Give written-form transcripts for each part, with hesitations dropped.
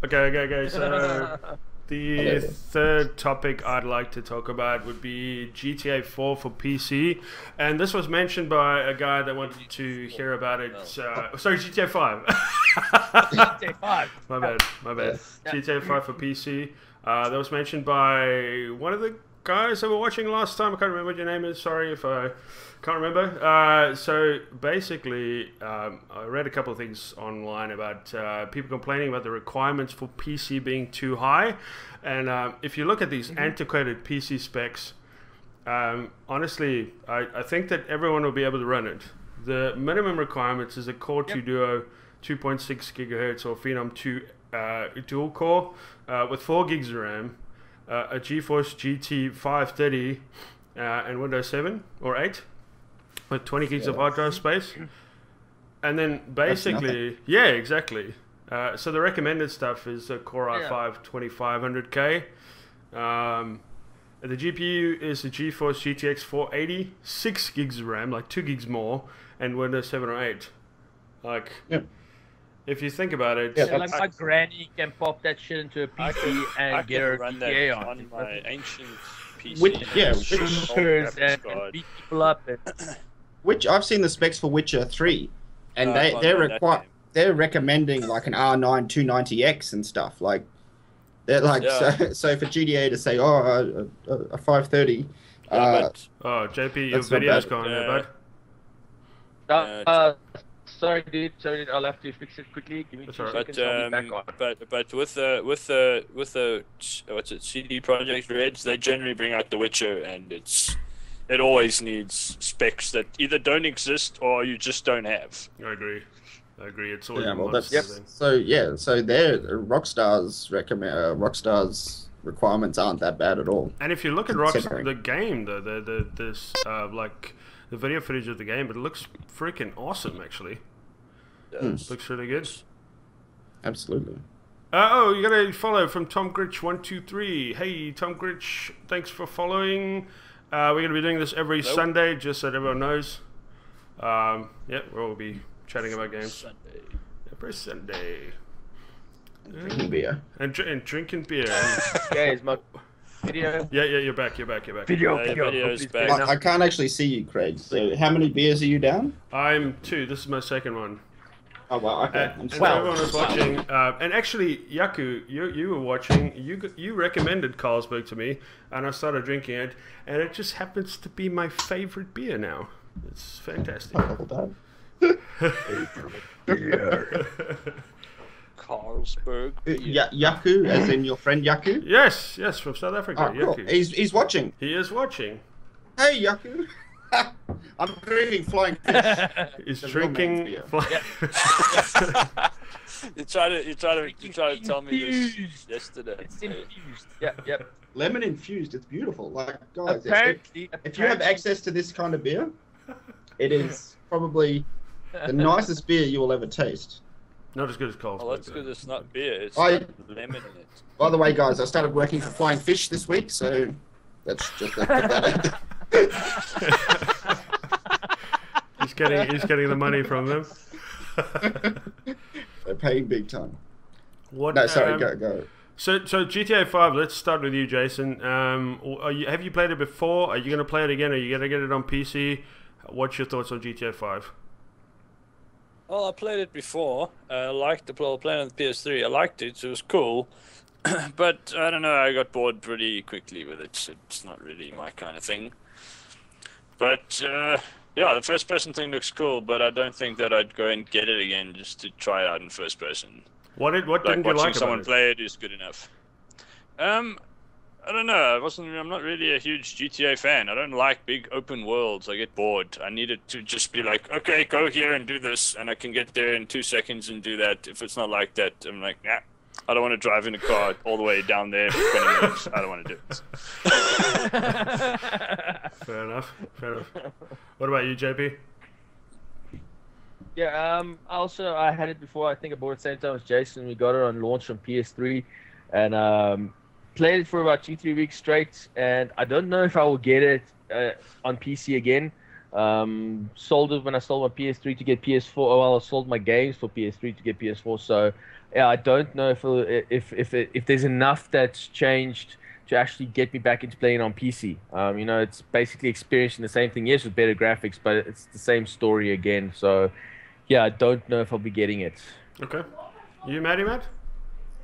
Okay. So the third topic I'd like to talk about would be GTA 4 for PC, and this was mentioned by a guy that wanted to hear about it. Sorry, GTA 5. GTA 5. My bad. GTA 5 for PC. That was mentioned by one of the guys that were watching last time. I can't remember what your name is. Sorry if I can't remember. So basically, I read a couple of things online about people complaining about the requirements for PC being too high. And if you look at these antiquated PC specs, honestly, I think that everyone will be able to run it. The minimum requirements is a Core 2 Duo 2.6 gigahertz or Phenom 2 dual core with 4 gigs of RAM, a GeForce GT 530 and Windows 7 or 8 with 20 gigs of hard drive space. And then basically, yeah, exactly. So the recommended stuff is a Core i5 2500K. The GPU is the GeForce GTX 480, 6 gigs of RAM, like 2 gigs more, and Windows 7 or 8. Like, if you think about it, like my granny can pop that shit into a PC and get her run GTA that on on my ancient PC. and beat people up. Which I've seen the specs for Witcher 3, and they're recommending like an R9 290X and stuff. Like they're like so for GTA to say a 530. JP, your video's gone there, bud. Sorry, dude. I'll have to fix it quickly. Give me 2 seconds. I'll be back on. But with the what's it, CD Projekt Reds, they generally bring out The Witcher, and it always needs specs that either don't exist or you just don't have. I agree. It's always so their Rockstar's requirements aren't that bad at all. And if you look at the game, though, like the video footage of the game, it looks freaking awesome, actually. Looks really good. Absolutely. You got a follow from Tom Gritch 123. Hey, Tom Gritch, thanks for following. We're going to be doing this every Sunday, just so that everyone knows. We'll be chatting about games. Every Sunday. Drinking beer. And drinking beer. Guys, my video. Yeah, you're back. Video's back. I can't actually see you, Craig. So how many beers are you down? I'm 2. This is my second one. Oh, well, okay. And everyone was watching. And actually, Yaku, you were watching. You recommended Carlsberg to me, and I started drinking it, and it just happens to be my favorite beer now. It's fantastic. Beer. Carlsberg. Yaku, as in your friend Yaku? Yes, from South Africa. Oh, cool. Yaku. He's watching. He is watching. Hey, Yaku. I'm drinking flying fish. He's drinking. Beer. You tried to tell me this yesterday. It's infused. Yep. Lemon infused. It's beautiful. Like, guys, Apparently, if you have access to this kind of beer, it is probably the nicest beer you will ever taste. Not as good as Carlsberg. Oh, that's good. It's not beer. It's lemon in it. By the way, guys, I started working for Flying Fish this week, so that's just that. He's getting the money from them. They're paying big time. What? No, sorry, go. So GTA 5. Let's start with you, Jason. Have you played it before? Are you going to play it again? Are you going to get it on PC? What's your thoughts on GTA 5? Well, I played it before. I liked the playing on the PS3. I liked it. So it was cool. But I don't know. I got bored pretty quickly with it. It's not really my kind of thing. But the first-person thing looks cool. But I don't think that I'd go and get it again just to try it out in first person. What didn't you like about it? Watching someone play it is good enough. I don't know. I'm not really a huge GTA fan. I don't like big open worlds. I get bored. I need it to just be like, okay, go here and do this, and I can get there in 2 seconds and do that. If it's not like that, I'm like, nah. I don't want to drive in a car all the way down there for 20 minutes. I don't want to do it. Fair enough. What about you, JP? Yeah, I had it before. I think I bought it at the same time as Jason. We got it on launch on PS3, and played it for about 2-3 weeks straight. And I don't know if I will get it on PC again. Sold it when I sold my PS3 to get PS4. Oh, well, I sold my games for PS3 to get PS4. So, yeah, I don't know if there's enough that's changed to actually get me back into playing on PC. You know, it's basically experiencing the same thing. Yes, with better graphics, but it's the same story again. So, yeah, I don't know if I'll be getting it. Okay. You, Matt?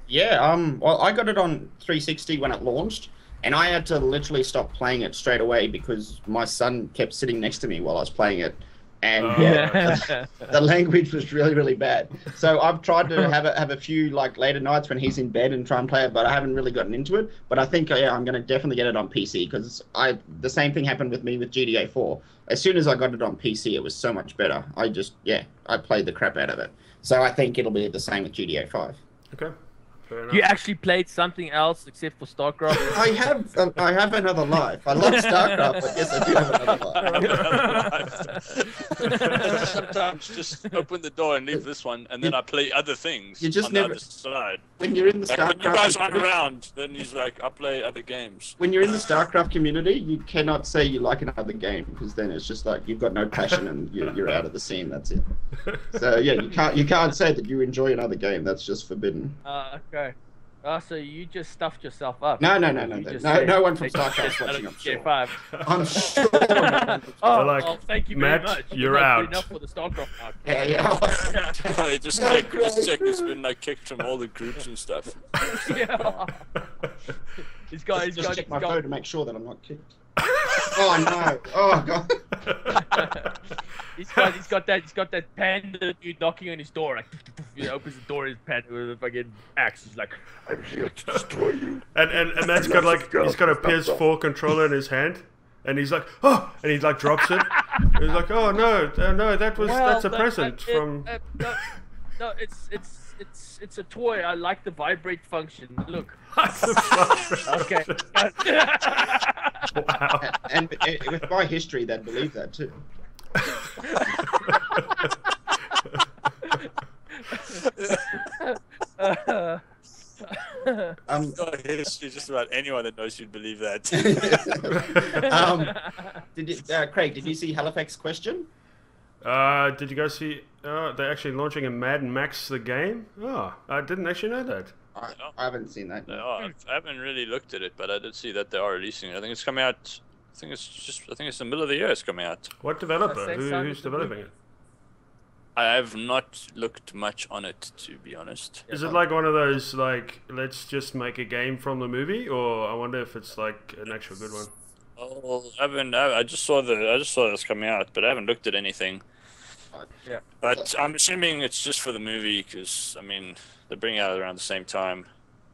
Yeah, well, I got it on 360 when it launched, and I had to literally stop playing it straight away because my son kept sitting next to me while I was playing it, and the language was really, really bad. So I've tried to have a few like later nights when he's in bed and try and play it, but I haven't really gotten into it. But I think I'm going to definitely get it on PC because the same thing happened with me with GTA 4. As soon as I got it on PC, it was so much better. I played the crap out of it. So I think it'll be the same with GTA 5. Okay. You actually played something else except for StarCraft? I have another life. I love StarCraft, but yes, I do have another life. Sometimes just open the door and leave this one, and then I play other things you just on never, the other side. When you're in the Like, StarCraft, when you guys aren't around, then he's like, I play other games. when you're in the StarCraft community, you cannot say you like another game because then it's just like you've got no passion and you're out of the scene. That's it. So yeah, you can't say that you enjoy another game. That's just forbidden. Okay. Oh, so you just stuffed yourself up? No. No one from Said StarCraft's watching. I'm sure. GTA 5. I'm sure. Oh, thank you very Matt, much. you're not out. good enough for the StarCraft part. I just check. He's been like kicked from all the groups and stuff. Yeah. He's got. Just check my phone to make sure that I'm not kicked. Oh no! Oh god! He's got that panda dude knocking on his door. Like, he opens the door, his panda with a fucking axe. He's like, I'm here to destroy you. And Matt's got like he's got a PS4 controller in his hand, and he's like, oh, and he like drops it. He's like, oh no, that's a present from. No, it's a toy. I like the vibrate function. Look. Okay. Wow. And with my history, they'd believe that too. History, just about anyone that knows you'd believe that. Craig, did you see Halifax Question? Did you guys see? They're actually launching a Mad Max the game. Oh, I didn't actually know that. I haven't seen that. No, I haven't really looked at it, but I did see that they are releasing it. I think it's coming out. I think it's the middle of the year. It's coming out. What developer? Who's developing it? I have not looked much on it, to be honest. Is it like one of those like let's just make a game from the movie, or I wonder if it's like an actual good one? Oh, I just saw this coming out, but I haven't looked at anything. Yeah. But I'm assuming it's just for the movie, because I mean they're bringing it out around the same time.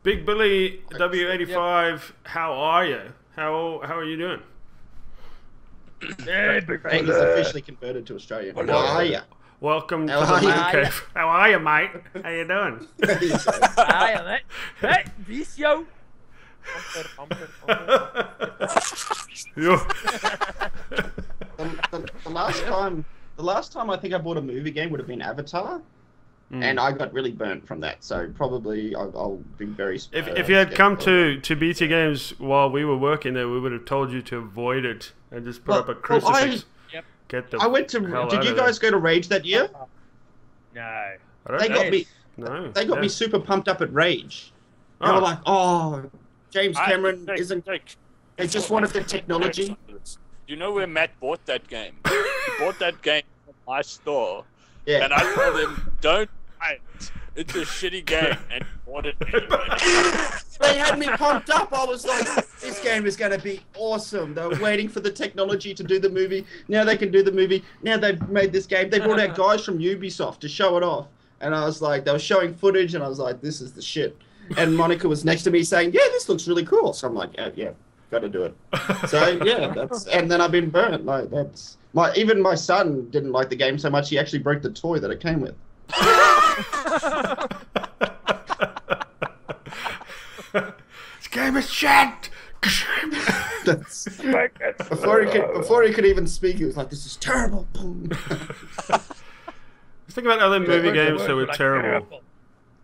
Big Billy W85, how are you? How are you doing? Hey, Big Craig is officially converted to Australian. How are you? Welcome to How the are Man Cave. How are you, mate? How you doing? Hi, mate. Hey, Vicio. The last time I think I bought a movie game would have been Avatar, and I got really burnt from that. So probably I'll be very. If you had come to BT Games while we were working there, we would have told you to avoid it and just put up a crucifix. I went to. Did you guys go to Rage that year? No. They got me. No. They got me super pumped up at Rage. They were like, "Oh, James Cameron isn't." They just wanted the technology. You know where Matt bought that game? He bought that game from my store. Yeah. And I told him, don't buy it. It's a shitty game. And he bought it anyway. They had me pumped up. I was like, this game is going to be awesome. They were waiting for the technology to do the movie. Now they can do the movie. Now they've made this game. They brought out guys from Ubisoft to show it off. And I was like, they were showing footage, and I was like, this is the shit. And Monica was next to me saying, yeah, this looks really cool. So I'm like, yeah, got to do it. So yeah, and then I've been burnt. Like even my son didn't like the game so much he actually broke the toy that it came with. This game is shit. Before he could even speak, he was like, "This is terrible." Boom. Just think about other movie games that were terrible.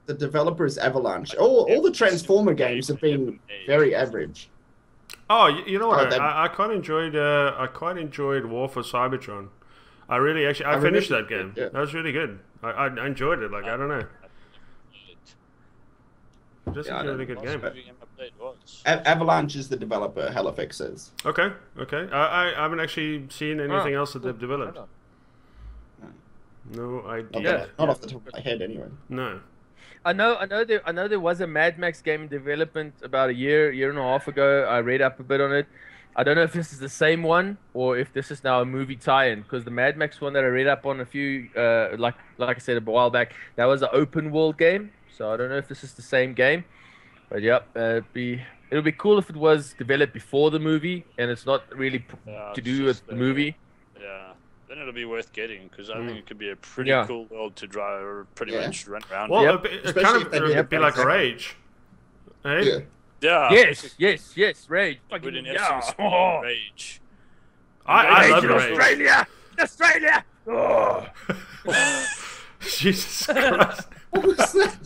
The developer is Avalanche. All the Transformer games have been very average. Oh, you know what? Oh, I quite enjoyed War for Cybertron. I really actually I finished that game. Yeah. That was really good. I enjoyed it. Like I don't know, just a really good game. Avalanche is the developer. Halifax says. Okay. I haven't actually seen anything else that they've developed. No idea. Not off the top of my head, anyway. No. I know there was a Mad Max game in development about a year and a half ago. I read up a bit on it. I don't know if this is the same one or if this is now a movie tie-in, because the Mad Max one that I read up on a few, like I said a while back, that was an open world game. So I don't know if this is the same game, but yep, it'll be cool if it was developed before the movie and it's not really to do with the movie. Yeah. Then it'll be worth getting, because I think it could be a pretty cool world to drive or pretty much run around. Well, it kind of it'd be like Rage. Hey? Yeah. Yes, Rage. Good in essence, Rage. I love Rage. Australia! Oh. Jesus Christ. What was that?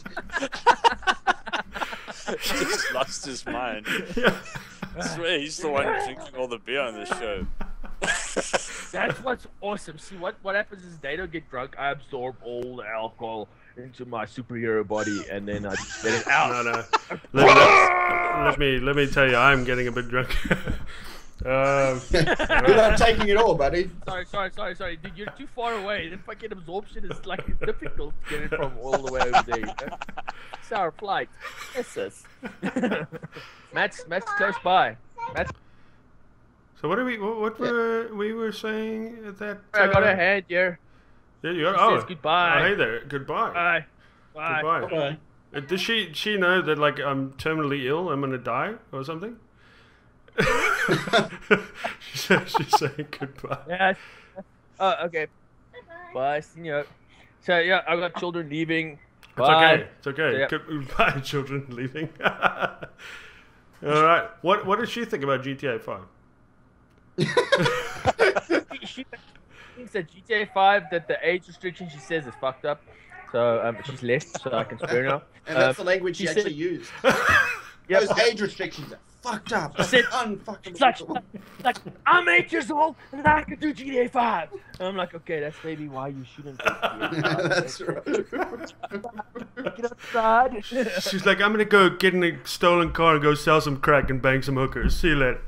He just lost his mind. I swear he's the one drinking all the beer on this show. That's what's awesome. See, what happens is they don't get drunk. I absorb all the alcohol into my superhero body, and then I just let it out. No. Let me tell you, I'm getting a bit drunk. You're not taking it all, buddy. Sorry. Dude, you're too far away. The fucking absorption is like difficult to get it from all the way over there. You know? It's our flight. Yes. Matt's close by. So what were we were saying at that? I got a hand here. Yeah, you got. Says goodbye. Oh, hey there. Goodbye. Bye. Bye. Does she know that like I'm terminally ill? I'm gonna die or something? She's saying goodbye. Yeah. Oh, okay. Bye, senor. So yeah, I got children leaving. Bye. It's okay. Yep. Goodbye, children leaving. All right. What did she think about GTA 5? She thinks that GTA 5 that the age restriction she says is fucked up. So she's left, so I can spare her. And that's the language she actually used. Yep. Those age restrictions are fucked up. She said, Unfucking. like, I'm 8 years old and I can do GTA 5. And I'm like, okay, that's maybe why you shouldn't do GTA 5. That's right. Get outside. She's like, I'm gonna go get in a stolen car and go sell some crack and bang some hookers. See you later.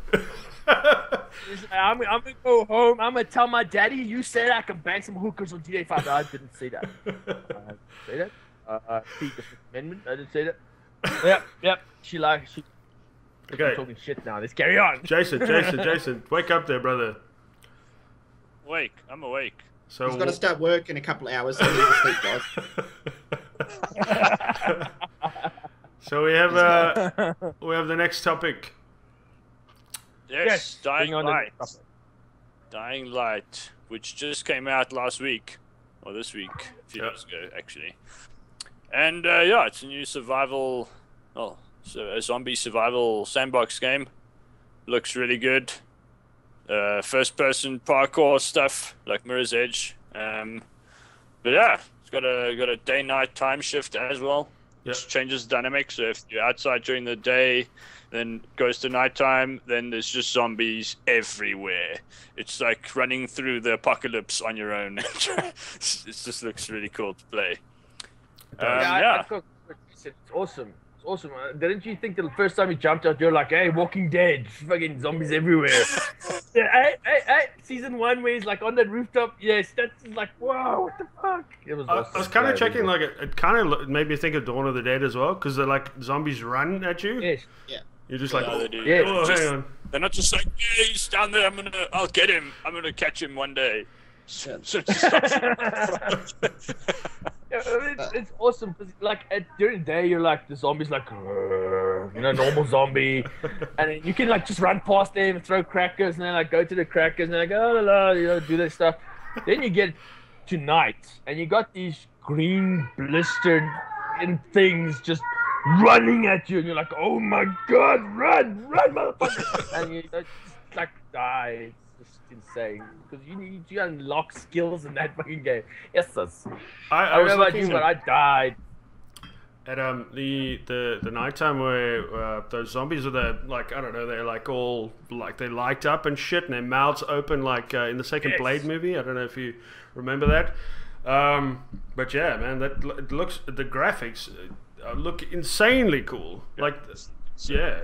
I'm gonna go home. I'm gonna tell my daddy you said I can bang some hookers on GTA 5. No, I didn't say that. I didn't say that. Read the Fifth Amendment. I didn't say that. Yep. She. Okay. I'm talking shit now. Let's carry on. Jason, wake up there, brother. I'm awake. So He's got to start work in a couple of hours. So he needs to sleep, guys. So we have the next topic. Yes, bring on the topic. Dying Light, which just came out last week, or this week, a few days ago, actually. And it's a new survival, a zombie survival sandbox game. Looks really good. First-person parkour stuff like Mirror's Edge. But yeah, it's got a day-night time shift as well. Yep. Which changes the dynamic. So if you're outside during the day, then goes to nighttime, then there's just zombies everywhere. It's like running through the apocalypse on your own. It just looks really cool to play. It's awesome. It's awesome. Didn't you think the first time you jumped out, you're like, hey, Walking Dead, fucking zombies everywhere. Hey, season 1 where he's like on that rooftop. Yes, that's like, wow, what the fuck? It was awesome. I was kind of checking, like, it kind of made me think of Dawn of the Dead as well, because they're like zombies run at you. Yes. Yeah. You're just like, they do. Yes. oh, hang on. They're not just like, yeah, he's down there. I'll get him. I'm gonna catch him one day. So It's awesome because during the day you're like the zombies like normal zombie, and then you can like just run past them and throw crackers and then like go to the crackers and like do that stuff. Then you get to night and you got these green blistered things just running at you and you're like, oh my god, run motherfucker, and you just like die. Just insane because you need to unlock skills in that fucking game. Yes, I don't know about you, but I died. At the nighttime where those zombies are like, I don't know, they're like all like they light up and shit, and their mouths open like in the second Blade movie. I don't know if you remember that. But yeah, man, it looks, the graphics look insanely cool. Like, yeah,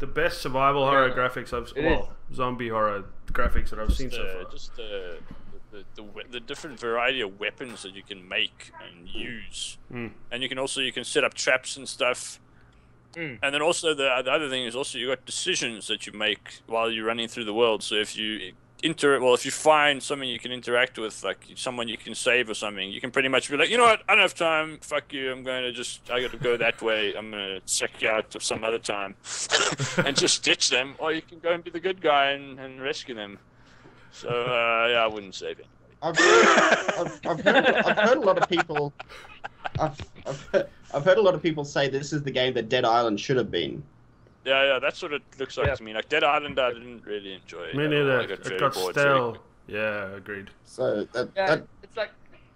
the best survival horror graphics zombie horror graphics that I've seen so far. Just the different variety of weapons that you can make and use, and you can set up traps and stuff. And then also the other thing is also you got decisions that you make while you're running through the world. So if you if you find something you can interact with, like someone you can save or something, you can pretty much be like, you know what, I don't have time, fuck you, I got to go that way, I'm going to check you out some other time, and just ditch them, or you can go and be the good guy and rescue them. So, yeah, I wouldn't save it. I've heard a lot of people, I've heard a lot of people say this is the game that Dead Island should have been. Yeah, that's what it looks like to me. Like Dead Island, I didn't really enjoy. Me neither. It got stale. Yeah, agreed. So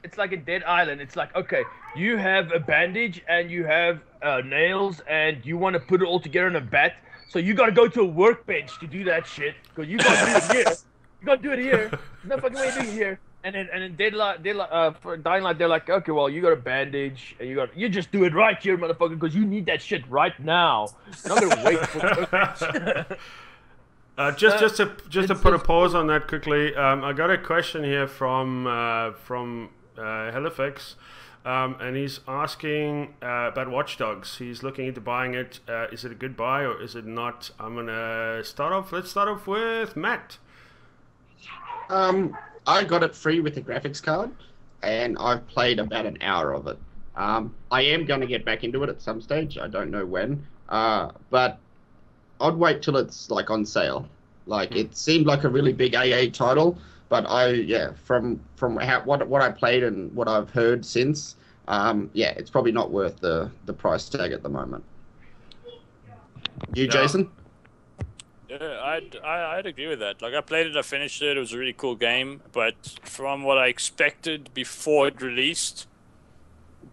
it's like a Dead Island. It's like, okay, you have a bandage and you have nails and you want to put it all together in a bat. So you got to go to a workbench to do that shit because you got to do it here. You got to do it here. There's no fucking way to do it here. And then for Dying Light, they're like, okay, well, you got a bandage, and you just do it right here, motherfucker, because you need that shit right now. You're not gonna wait for it. Just to put a pause on that quickly, I got a question here from Helifex, and he's asking about Watch Dogs. He's looking into buying it. Is it a good buy or is it not? Let's start off with Matt. I got it free with a graphics card, and I've played about an hour of it. I am going to get back into it at some stage. I don't know when, but I'd wait till it's like on sale. Like it seemed like a really big AA title, but from what I played and what I've heard since, it's probably not worth the price tag at the moment. You, Jason? Yeah, I'd agree with that. Like, I played it, I finished it, it was a really cool game, but from what I expected before it released,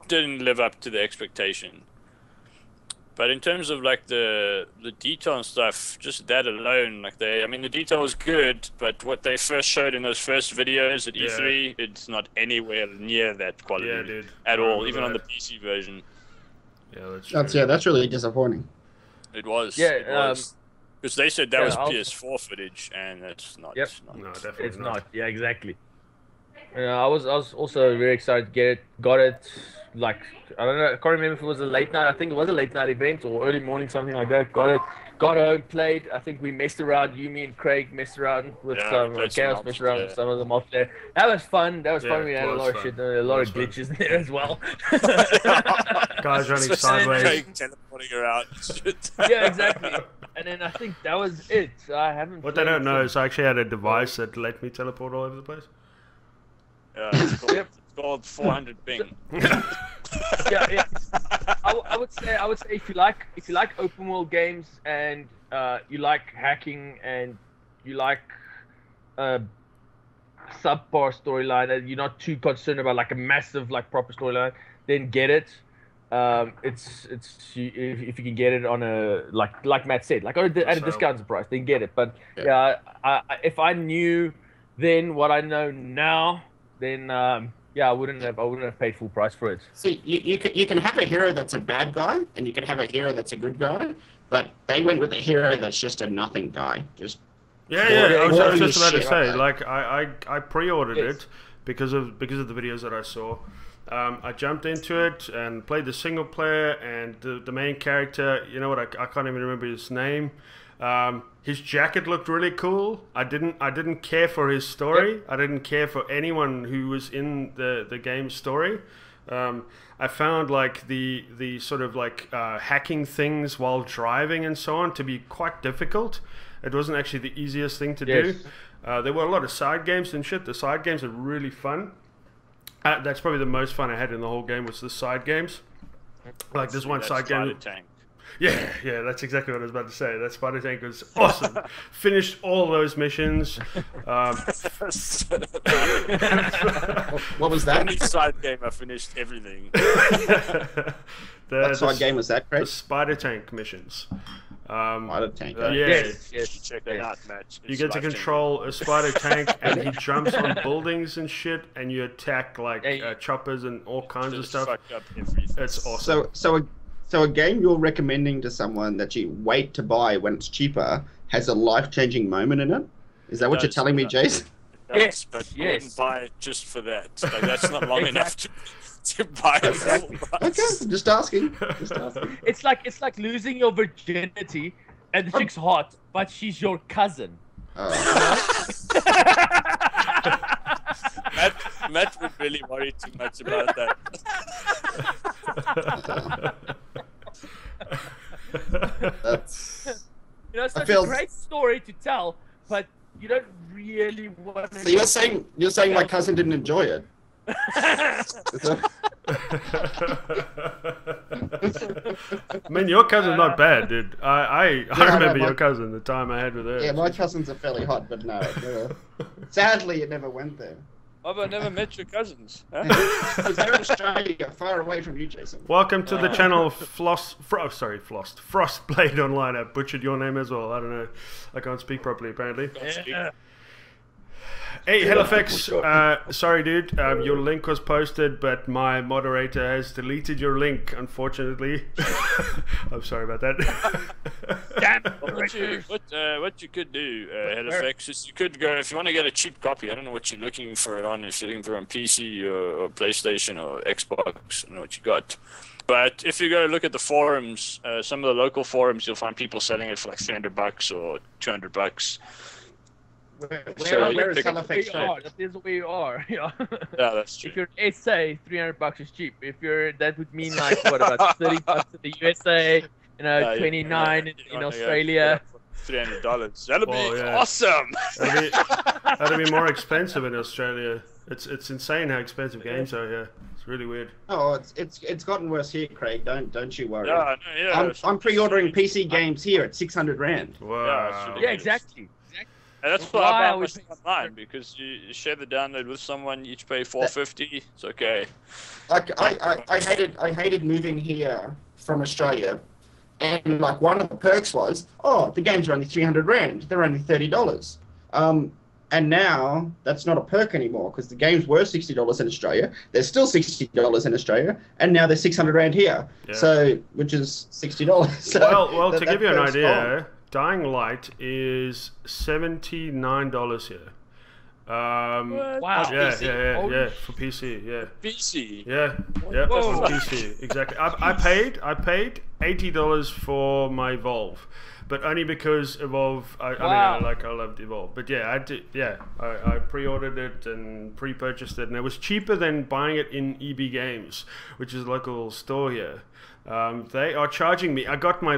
didn't live up to the expectation. But in terms of, like, the detail and stuff, just that alone, like, the detail was good, but what they first showed in those first videos at E3, it's not anywhere near that quality at all, even on the PC version. Yeah, that's true. That's really disappointing. It was. Yeah, it was. Because they said that was PS4 footage, and it's not. Yep. No, definitely it's not. Yeah, exactly. I was also very excited to get it. Got it, like, I don't know, I can't remember if it was a late night. I think it was a late night event or early morning, something like that. Got it. Got home, played. I think we messed around. You, me, and Craig messed around with some Chaos, messed around with some of the multiplayer. That was fun. We had a lot of shit, a lot of glitches there as well. Guys running sideways. Craig teleporting around. Yeah, exactly. And then I think that was it. I haven't. What they don't know is I actually had a device that let me teleport all over the place. It's called 400 ping. Yeah. I would say if you like open world games and you like hacking and you like subpar storyline and you're not too concerned about like a massive like proper storyline, then get it. It's if you can get it on a like Matt said, like at a discounted price, then get it. But if I knew then what I know now, then I wouldn't have paid full price for it. See, you can have a hero that's a bad guy, and you can have a hero that's a good guy, but they went with a hero that's just a nothing guy. I was just about to say, like I pre-ordered it because of the videos that I saw. I jumped into it and played the single player, and the main character, you know what, I can't even remember his name. His jacket looked really cool. I didn't care for his story. Yep. I didn't care for anyone who was in the game's story. I found like the sort of like hacking things while driving and so on to be quite difficult. It wasn't actually the easiest thing to do. There were a lot of side games and shit. The side games are really fun. That's probably the most fun I had in the whole game was the side games. Like this one side game. Yeah, that's exactly what I was about to say. That spider tank was awesome. Finished all those missions. What was that? Only side game, I finished everything. What side game was that, Craig? The spider tank missions. Spider tank. Yes. Check that out, Matt. You get to control a spider tank, and he jumps on buildings and shit, and you attack like choppers and all kinds of stuff. It's awesome. So a game you're recommending to someone that you wait to buy when it's cheaper has a life-changing moment in it? Is that what you're telling me, Jason? Yes, but you wouldn't buy it just for that. Like, that's not long enough to buy it. Okay, just asking. It's like losing your virginity, and the chick's hot, but she's your cousin. Matt would really worry too much about that. That's... It's such a great story to tell, but you don't really want to... So you're saying my cousin didn't enjoy it? I mean, your cousin's not bad, dude. I remember your cousin, the time I had with her. Yeah, my cousins are fairly hot, but no. Sadly, it never went there. I've never met your cousins. Huh? They're in Australia, far away from you, Jason. Welcome to the channel Frostblade Online. I butchered your name as well. I don't know. I can't speak properly, apparently. Hey, HellFX, sorry dude, your link was posted, but my moderator has deleted your link, unfortunately. I'm sorry about that. Damn. What you could do, HellFX, is you could go, if you want to get a cheap copy, I don't know what you're looking for it on, if you're looking for it on PC or PlayStation or Xbox, I don't know what you got. But if you go look at the forums, some of the local forums, you'll find people selling it for like $300 or $200. Where is HellFX? That is where you are. Yeah, that's true. If you're in SA, $300 is cheap. If you're, that would mean like what, about $30 in the USA, 29 in Australia. $300. That'll be awesome. That'll be more expensive in Australia. It's insane how expensive games are here. It's really weird. Oh, it's gotten worse here, Craig. Don't you worry. I'm pre-ordering PC games here at 600 rand. Wow. Yeah, exactly. And that's why I buy my stuff online, because you share the download with someone, you each pay $4.50. It's okay. Like I hated moving here from Australia, and like one of the perks was, the games are only 300 rand. They're only $30. And now that's not a perk anymore, because the games were $60 in Australia. They're still $60 in Australia, and now they're 600 rand here. Yeah. So, which is $60. So well, to give you an idea. Dying Light is $79 here. Wow. Yeah, for PC, yeah. PC? Yeah, for PC, exactly. I paid $80 for my Evolve, but only because Evolve, I loved Evolve. But yeah, I pre-ordered it and pre-purchased it, and it was cheaper than buying it in EB Games, which is a local store here. They are charging me. I got my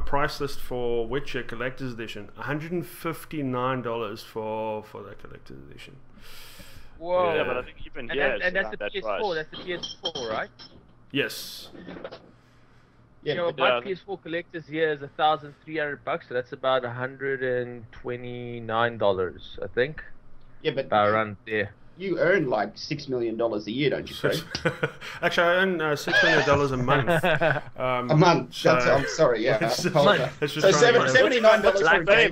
price list for Witcher Collector's Edition. $159 for that Collector's Edition. Whoa! Yeah, but I think even here, and that's the PS4. That's the PS4, right? Yes. Yeah, my PS4 collector's here is $1,300, so that's about $129, I think. Yeah, but about around there. You earn like $6 million a year, don't you, Craig? Actually, I earn $6 million a month. A month. So, I'm sorry. Yeah. So $79 for a game.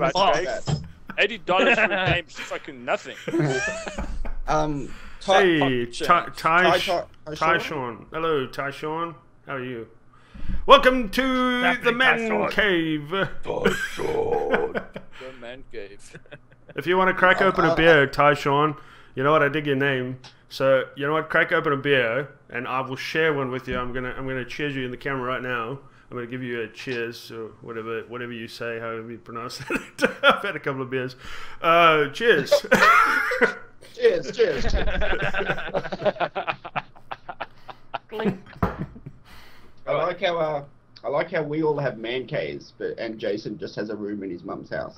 $80 for a game is fucking nothing. Tyshawn. Hello, Tyshawn. How are you? Welcome to the Man Cave. The Man Cave. If you want to crack open a beer, Tyshawn, you know what? I dig your name. So you know what? Crack open a beer, and I will share one with you. I'm gonna cheers you in the camera right now. I'm gonna give you a cheers or whatever you say, however you pronounce it. I've had a couple of beers. Cheers. cheers. Clink. I like how we all have man caves, and Jason just has a room in his mum's house.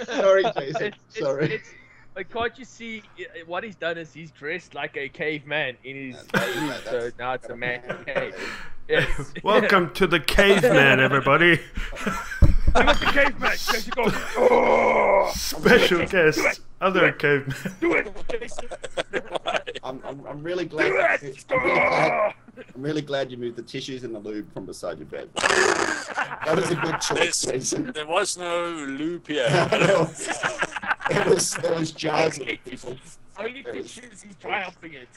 Sorry, Jason. Sorry. But can't you see what he's done is he's dressed like a caveman in his Yeah, so now it's a man cave. Yes. Welcome to the caveman, everybody. I'm not the caveman. Jason goes, oh! Special guest, other caveman. Do it. I'm really glad. I'm really glad you moved the tissues and the lube from beside your bed. That was a good choice, Jason. There was no loop here. There was jars of people. Only tissues, he's triumphing it.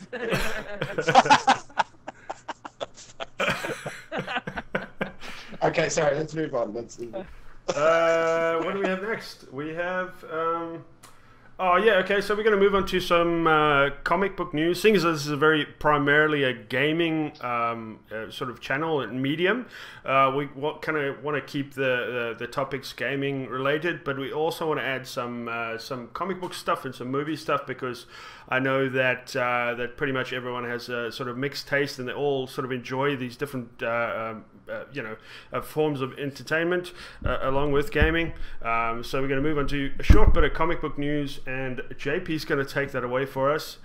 Okay, sorry. Let's move on. What do we have next? We have. Oh yeah, okay. So we're going to move on to some comic book news. Seeing as this is very primarily a gaming sort of channel and medium, we kind of want to keep the topics gaming related, but we also want to add some comic book stuff and some movie stuff, because I know that that pretty much everyone has a sort of mixed taste, and they all sort of enjoy these different forms of entertainment along with gaming. So we're going to move on to a short bit of comic book news, and JP's going to take that away for us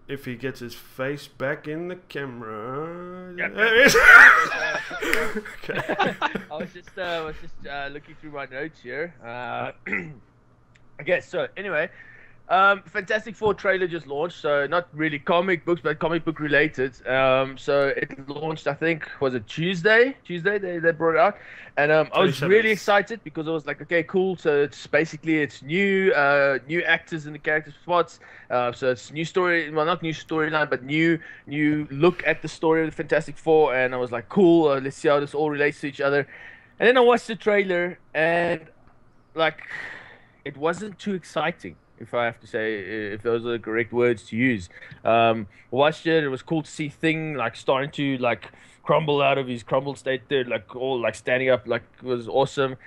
if he gets his face back in the camera. Yep. There it is. Okay. I was just looking through my notes here. Okay, so anyway, Fantastic Four trailer just launched, so not really comic books, but comic book related. So it launched, I think, was it Tuesday? They brought it out, and I was really excited because I was like, okay, cool. So it's basically new actors in the character spots. So it's new story, well, not new storyline, but new look at the story of the Fantastic Four, and I was like, cool. Let's see how this all relates to each other. And then I watched the trailer, and like, it wasn't too exciting, if I have to say, if those are the correct words to use. Watched it. It was cool to see Thing like starting to like crumble out of his crumbled state there, like all like standing up. Like, it was awesome.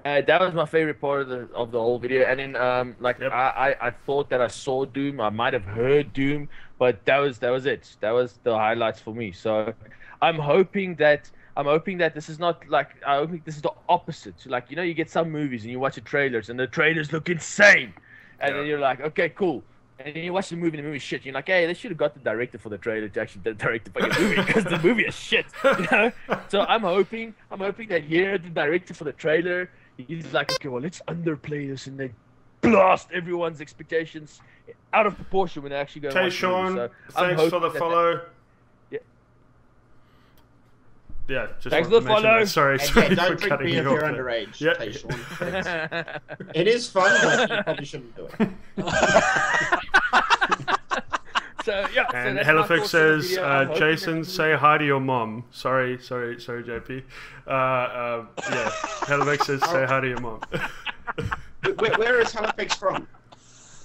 That was my favorite part of the whole video. And then I thought that I saw Doom. I might have heard Doom, but that was it. That was the highlights for me. So I'm hoping that this is not like, I hope this is the opposite. So, like, you know, you get some movies and you watch the trailers and the trailers look insane. And then you're like, okay, cool. And then you watch the movie and the movie's shit. You're like, hey, they should have got the director for the trailer to actually direct the fucking movie, because the movie is shit. You know? So I'm hoping that here, the director for the trailer, he's like, okay, well, let's underplay this and then blast everyone's expectations out of proportion when they actually go. Okay, Sean, so thanks for the follow. Yeah, just thanks for the follow. Sorry, don't drink beer if you're underage. Yeah. Hey, Sean, it is fun, but you probably shouldn't do it. So yeah. And so Halifax says, Jason, say hi to your mom. Sorry, JP. Yeah, Halifax says, say hi to your mom. Where is Halifax from?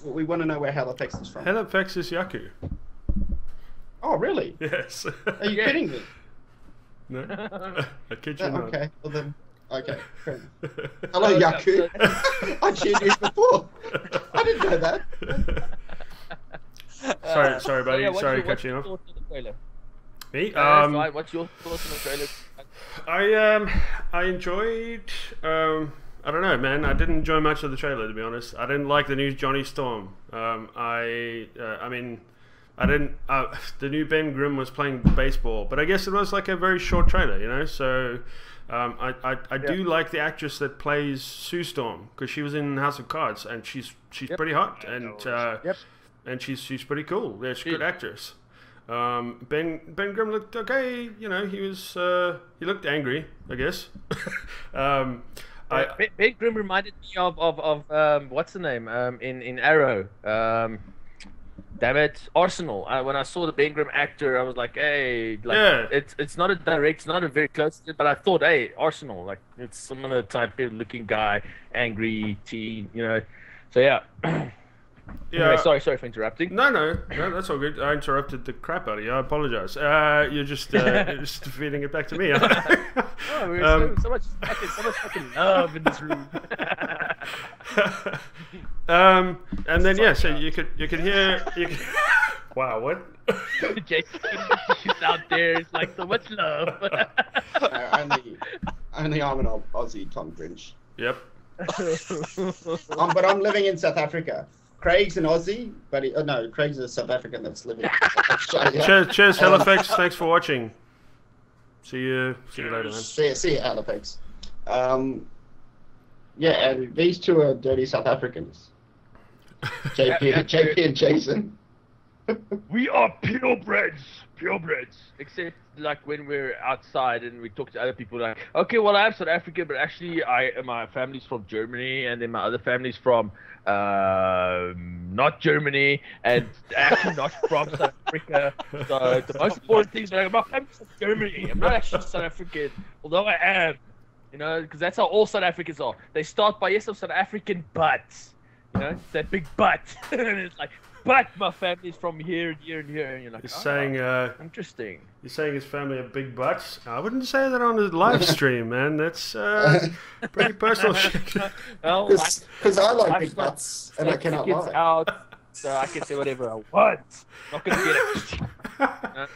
We want to know where Halifax is from. Halifax is Yaku. Oh, really? Yes. Are you kidding me? No, I kid you not. Okay, well then, okay. Hello, Yaku. I cheered you before. I didn't know that. Sorry, buddy. Yeah, sorry, catching off. Me? What's your thoughts on the trailer? I enjoyed. I don't know, man. I didn't enjoy much of the trailer, to be honest. I didn't like the new Johnny Storm. I didn't. The new Ben Grimm was playing baseball, but I guess it was like a very short trailer, you know. So I do like the actress that plays Sue Storm, because she was in House of Cards, and she's pretty hot, and she's pretty cool. Yeah, she's a good actress. Ben Grimm looked okay, you know. He looked angry, I guess. Ben Grimm reminded me of what's the name in Arrow. Damn it, Arsenal. When I saw the Ben Grimm actor, I was like, hey, like, it's not a direct, it's not a very close, but I thought, hey, Arsenal, like, it's some other type of looking guy, angry teen, you know. So yeah. Anyway, sorry for interrupting. No, that's all good. I interrupted the crap out of you. I apologize. You're just feeding it back to me. So much fucking love in this room. And then so you could hear. Wow, what? Jason is out there. It's like so much love. Only I'm an Aussie Tom Grinch. Yep. But I'm living in South Africa. Craig's an Aussie, but no, Craig's a South African that's living in Australia. Cheers, Halifax. Thanks for watching. See you later, man. See you, Halifax. Yeah, and these two are dirty South Africans. JP and Jason. We are purebreds. Except like when we're outside and we talk to other people, like, okay, well, I'm South African, but actually, my family's from Germany, and then my other family's from not Germany, and actually not from South Africa. So the most important thing is that my family's from Germany. I'm not actually South African, although I am. You know, because that's how all South Africans are. They start by, yes, I'm South African, but, you know, that big but. And it's like, but my family's from here and here and here. And you're like, saying, interesting. You're saying his family have big butts? I wouldn't say that on a live stream, man. That's pretty personal shit. Because I like big butts, and I cannot lie. Out, so I can say whatever I want. I'm not going to get it.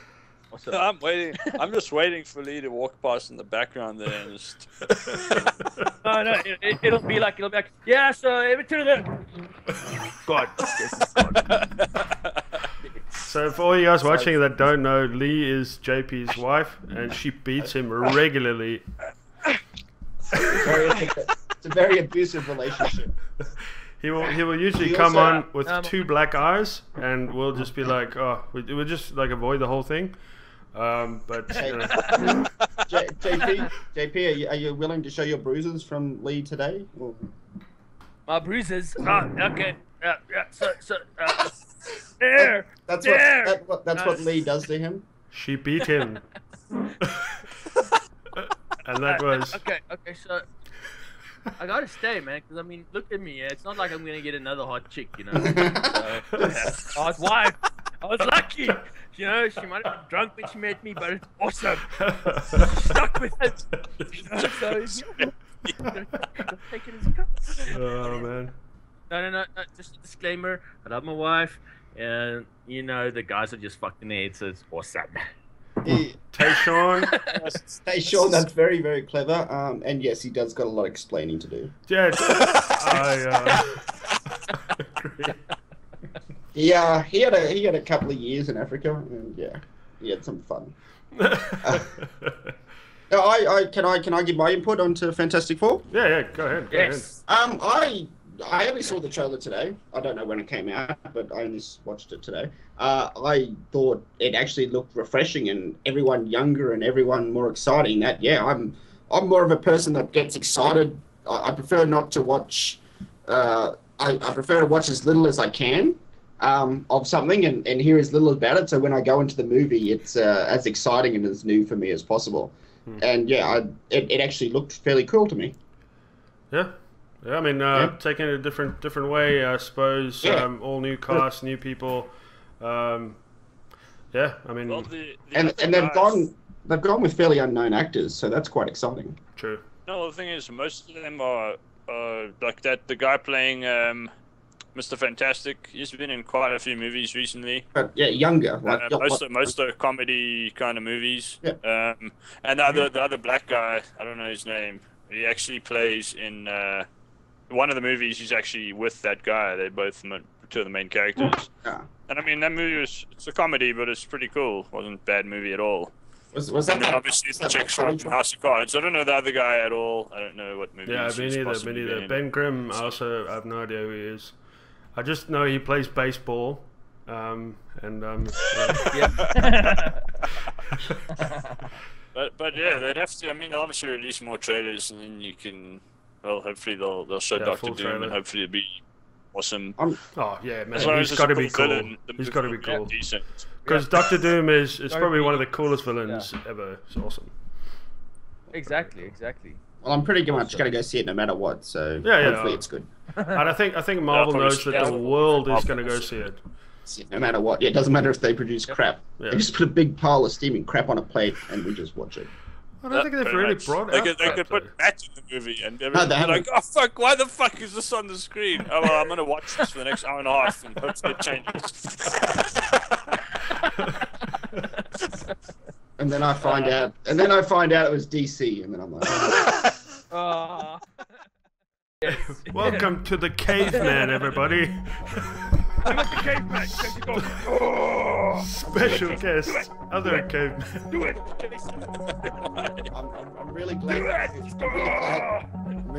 No, I'm waiting. I'm just waiting for Lee to walk past in the background there and just. No, it'll be like, yeah. So Everton. God. So for all you guys watching that don't know, Lee is JP's wife, and she beats him regularly. It's a very abusive relationship. He will usually come on with two black eyes, and we'll just be like, oh, we'll just like avoid the whole thing. But you know. JP, are you willing to show your bruises from Lee today? Or... My bruises? Oh, okay. Yeah. So there. That's what Lee does to him. She beat him. And that was. Okay. So I gotta stay, man. Because I mean, look at me. Yeah? It's not like I'm gonna get another hot chick, you know. I was wife. I was lucky. You know, she might have been drunk when she met me, but it's awesome. Stuck with it. You know, so take it as it comes. Oh man. No. Just a disclaimer. I love my wife, and you know the guys are just fucking heads, so it's awesome. Tayshawn. Tayshawn, that's very, very clever. And yes, he does got a lot of explaining to do. Yeah. I agree. Yeah, he had a couple of years in Africa, and yeah, he had some fun. Can I give my input onto Fantastic Four? Yeah, go ahead. Yes. I only saw the trailer today. I don't know when it came out, but I only watched it today. I thought it actually looked refreshing, and everyone younger and everyone more exciting. I'm more of a person that gets excited. I prefer not to watch. I prefer to watch as little as I can. Of something and hear as little about it, so when I go into the movie, it's as exciting and as new for me as possible. And yeah, it actually looked fairly cool to me. Yeah. I mean, taking it a different way, I suppose. Yeah. All new cast, new people. Yeah, I mean, well, and they've gone with fairly unknown actors, so that's quite exciting. True. No, the thing is, most of them are like that. The guy playing Mr. Fantastic, he's been in quite a few movies recently. But yeah, younger. Like, most are comedy kind of movies. Yeah. And the other black guy, I don't know his name. He actually plays in one of the movies. He's actually with that guy. They're both two of the main characters. Yeah. And I mean, that movie it's a comedy, but it's pretty cool. Wasn't a bad movie at all. Was that? And then obviously the chick from House of Cards. I don't know the other guy at all. I don't know what movie. Yeah, me neither. Ben Grimm. I have no idea who he is. I just know he plays baseball, yeah. but yeah, they'd have to. I mean, they'll obviously release more trailers, and then you can. Well, hopefully they'll show Doctor Doom, trailer. And hopefully it'll be awesome. Oh yeah, man, he's got to be cool. He's got to be cool. Decent. Because Doctor Doom is probably one of the coolest villains ever. It's awesome. Exactly. Well, I'm pretty much going to go see it no matter what, so hopefully it's good. And I think Marvel knows that the world is going to go see it. No matter what. Yeah, it doesn't matter if they produce crap. Yeah. They just put a big pile of steaming crap on a plate and we just watch it. I don't think they've really brought out They could put Matt in the movie and everyone's like, oh fuck, why the fuck is this on the screen? Oh well, I'm going to watch this for the next hour and a half and hopefully it changes. And then I find out it was DC, and then I'm like, Yes. Welcome to the caveman, everybody. I'm like the caveman. You go. Oh, Special guest, other caveman. do it. I'm really glad. Do it. I'm really glad